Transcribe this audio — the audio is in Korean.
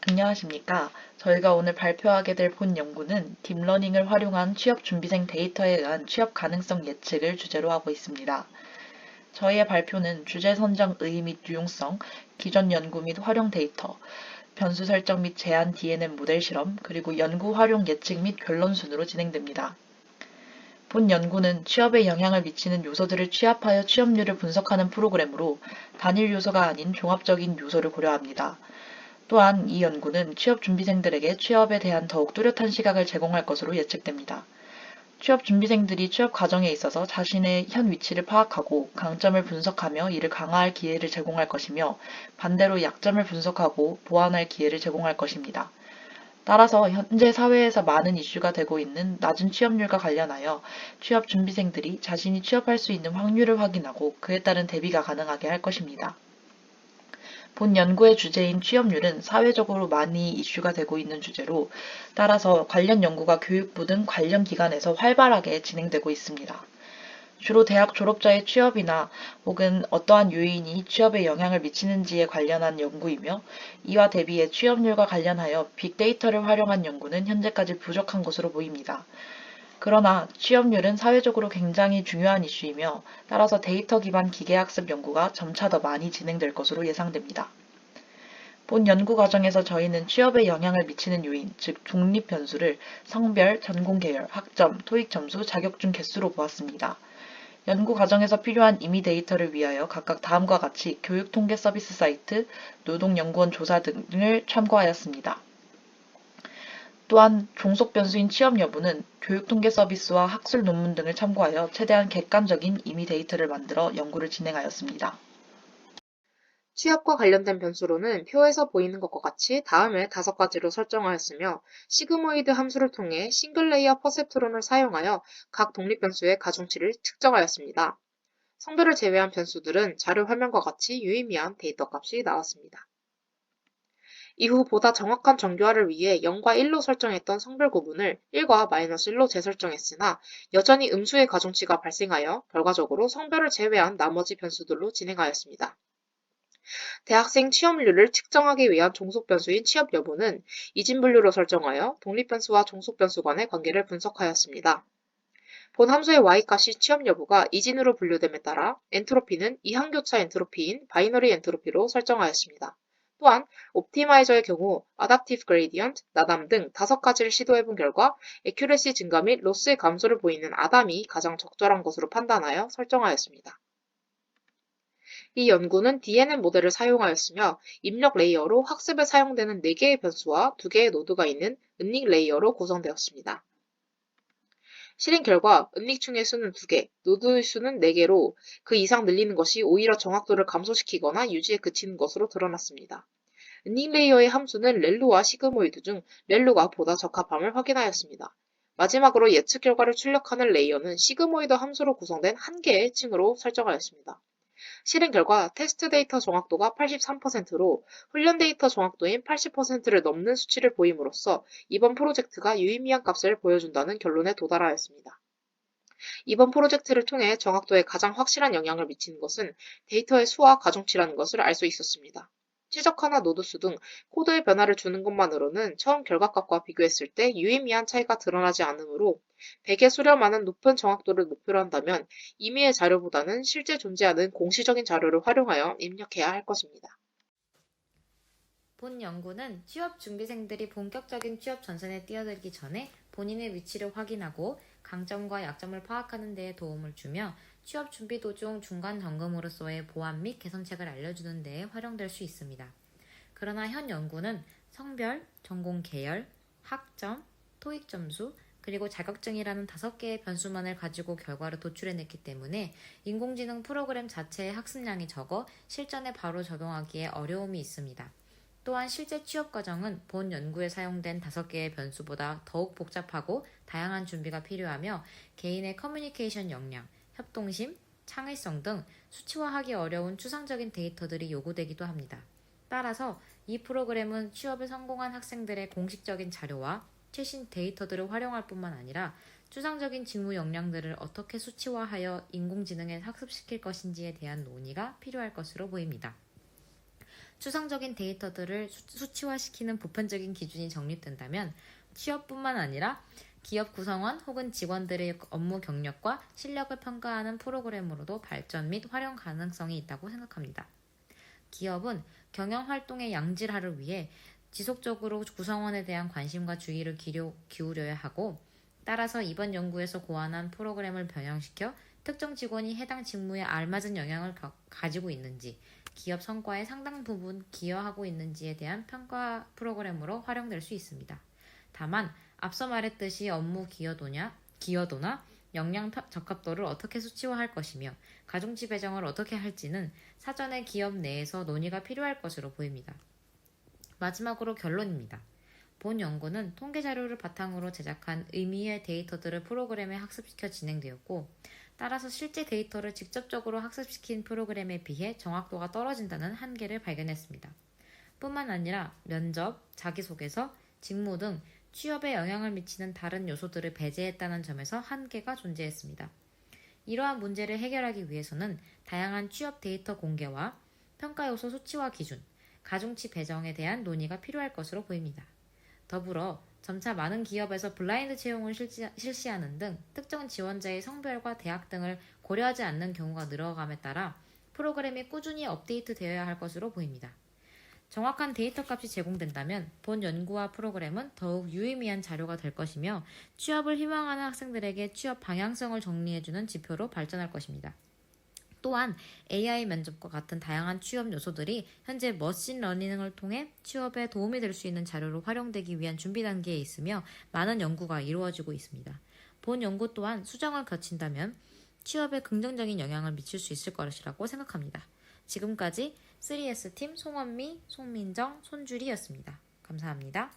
안녕하십니까. 저희가 오늘 발표하게 될 본 연구는 딥러닝을 활용한 취업준비생 데이터에 의한 취업 가능성 예측을 주제로 하고 있습니다. 저희의 발표는 주제 선정 의의 및 유용성, 기존 연구 및 활용 데이터, 변수 설정 및 제한 DNN 모델 실험, 그리고 연구 활용 예측 및 결론 순으로 진행됩니다. 본 연구는 취업에 영향을 미치는 요소들을 취합하여 취업률을 분석하는 프로그램으로 단일 요소가 아닌 종합적인 요소를 고려합니다. 또한 이 연구는 취업 준비생들에게 취업에 대한 더욱 뚜렷한 시각을 제공할 것으로 예측됩니다. 취업 준비생들이 취업 과정에 있어서 자신의 현 위치를 파악하고 강점을 분석하며 이를 강화할 기회를 제공할 것이며 반대로 약점을 분석하고 보완할 기회를 제공할 것입니다. 따라서 현재 사회에서 많은 이슈가 되고 있는 낮은 취업률과 관련하여 취업 준비생들이 자신이 취업할 수 있는 확률을 확인하고 그에 따른 대비가 가능하게 할 것입니다. 본 연구의 주제인 취업률은 사회적으로 많이 이슈가 되고 있는 주제로 따라서 관련 연구가 교육부 등 관련 기관에서 활발하게 진행되고 있습니다. 주로 대학 졸업자의 취업이나 혹은 어떠한 요인이 취업에 영향을 미치는지에 관련한 연구이며 이와 대비해 취업률과 관련하여 빅데이터를 활용한 연구는 현재까지 부족한 것으로 보입니다. 그러나 취업률은 사회적으로 굉장히 중요한 이슈이며 따라서 데이터 기반 기계학습 연구가 점차 더 많이 진행될 것으로 예상됩니다. 본 연구 과정에서 저희는 취업에 영향을 미치는 요인, 즉 독립 변수를 성별, 전공 계열, 학점, 토익 점수, 자격증 개수로 보았습니다. 연구 과정에서 필요한 임의 데이터를 위하여 각각 다음과 같이 교육통계 서비스 사이트, 노동연구원 조사 등을 참고하였습니다. 또한 종속 변수인 취업 여부는 교육통계 서비스와 학술 논문 등을 참고하여 최대한 객관적인 임의 데이터를 만들어 연구를 진행하였습니다. 취업과 관련된 변수로는 표에서 보이는 것과 같이 다음에 5가지로 설정하였으며 시그모이드 함수를 통해 싱글레이어 퍼셉트론을 사용하여 각 독립 변수의 가중치를 측정하였습니다. 성별을 제외한 변수들은 자료 화면과 같이 유의미한 데이터 값이 나왔습니다. 이후 보다 정확한 정교화를 위해 0과 1로 설정했던 성별 구분을 1과 -1로 재설정했으나 여전히 음수의 가중치가 발생하여 결과적으로 성별을 제외한 나머지 변수들로 진행하였습니다. 대학생 취업률을 측정하기 위한 종속 변수인 취업 여부는 이진 분류로 설정하여 독립 변수와 종속 변수 간의 관계를 분석하였습니다. 본 함수의 y값이 취업 여부가 이진으로 분류됨에 따라 엔트로피는 이항교차 엔트로피인 바이너리 엔트로피로 설정하였습니다. 또한 옵티마이저의 경우 아답티브 그레디언트, 나담 등 5가지를 시도해본 결과 애큐레시 증가 및 로스의 감소를 보이는 아담이 가장 적절한 것으로 판단하여 설정하였습니다. 이 연구는 DNN 모델을 사용하였으며 입력 레이어로 학습에 사용되는 4개의 변수와 2개의 노드가 있는 은닉 레이어로 구성되었습니다. 실행 결과 은닉충의 수는 2개, 노드의 수는 4개로 그 이상 늘리는 것이 오히려 정확도를 감소시키거나 유지에 그치는 것으로 드러났습니다. 은닉 레이어의 함수는 렐루와 시그모이드 중 렐루가 보다 적합함을 확인하였습니다. 마지막으로 예측 결과를 출력하는 레이어는 시그모이드 함수로 구성된 한 개의 층으로 설정하였습니다. 실행 결과 테스트 데이터 정확도가 83%로 훈련 데이터 정확도인 80%를 넘는 수치를 보임으로써 이번 프로젝트가 유의미한 값을 보여준다는 결론에 도달하였습니다. 이번 프로젝트를 통해 정확도에 가장 확실한 영향을 미치는 것은 데이터의 수와 가중치라는 것을 알 수 있었습니다. 최적화나 노드수 등 코드의 변화를 주는 것만으로는 처음 결과값과 비교했을 때 유의미한 차이가 드러나지 않으므로 100의 수렴하는 높은 정확도를 목표로 한다면 임의의 자료보다는 실제 존재하는 공시적인 자료를 활용하여 입력해야 할 것입니다. 본 연구는 취업 준비생들이 본격적인 취업 전선에 뛰어들기 전에 본인의 위치를 확인하고 강점과 약점을 파악하는 데에 도움을 주며 취업 준비 도중 중간 점검으로서의 보완 및 개선책을 알려주는 데에 활용될 수 있습니다. 그러나 현 연구는 성별, 전공 계열, 학점, 토익 점수, 그리고 자격증이라는 5개의 변수만을 가지고 결과를 도출해냈기 때문에 인공지능 프로그램 자체의 학습량이 적어 실전에 바로 적용하기에 어려움이 있습니다. 또한 실제 취업 과정은 본 연구에 사용된 5개의 변수보다 더욱 복잡하고 다양한 준비가 필요하며 개인의 커뮤니케이션 역량, 협동심, 창의성 등 수치화하기 어려운 추상적인 데이터들이 요구되기도 합니다. 따라서 이 프로그램은 취업에 성공한 학생들의 공식적인 자료와 최신 데이터들을 활용할 뿐만 아니라 추상적인 직무 역량들을 어떻게 수치화하여 인공지능에 학습시킬 것인지에 대한 논의가 필요할 것으로 보입니다. 추상적인 데이터들을 수치화시키는 보편적인 기준이 정립된다면 취업뿐만 아니라 기업 구성원 혹은 직원들의 업무 경력과 실력을 평가하는 프로그램으로도 발전 및 활용 가능성이 있다고 생각합니다. 기업은 경영 활동의 양질화를 위해 지속적으로 구성원에 대한 관심과 주의를 기울여야 하고, 따라서 이번 연구에서 고안한 프로그램을 변형시켜 특정 직원이 해당 직무에 알맞은 영향을 가지고 있는지, 기업 성과에 상당 부분 기여하고 있는지에 대한 평가 프로그램으로 활용될 수 있습니다. 다만 앞서 말했듯이 업무 기여도나 역량 적합도를 어떻게 수치화할 것이며 가중치 배정을 어떻게 할지는 사전에 기업 내에서 논의가 필요할 것으로 보입니다. 마지막으로 결론입니다. 본 연구는 통계 자료를 바탕으로 제작한 의미의 데이터들을 프로그램에 학습시켜 진행되었고, 따라서 실제 데이터를 직접적으로 학습시킨 프로그램에 비해 정확도가 떨어진다는 한계를 발견했습니다. 뿐만 아니라 면접, 자기소개서, 직무 등 취업에 영향을 미치는 다른 요소들을 배제했다는 점에서 한계가 존재했습니다. 이러한 문제를 해결하기 위해서는 다양한 취업 데이터 공개와 평가 요소 수치화 기준, 가중치 배정에 대한 논의가 필요할 것으로 보입니다. 더불어 점차 많은 기업에서 블라인드 채용을 실시하는 등 특정 지원자의 성별과 대학 등을 고려하지 않는 경우가 늘어감에 따라 프로그램이 꾸준히 업데이트되어야 할 것으로 보입니다. 정확한 데이터 값이 제공된다면 본 연구와 프로그램은 더욱 유의미한 자료가 될 것이며, 취업을 희망하는 학생들에게 취업 방향성을 정리해주는 지표로 발전할 것입니다. 또한 AI 면접과 같은 다양한 취업 요소들이 현재 머신 러닝을 통해 취업에 도움이 될 수 있는 자료로 활용되기 위한 준비 단계에 있으며, 많은 연구가 이루어지고 있습니다. 본 연구 또한 수정을 거친다면 취업에 긍정적인 영향을 미칠 수 있을 것이라고 생각합니다. 지금까지 3S팀 송원미, 송민정, 손주리였습니다. 감사합니다.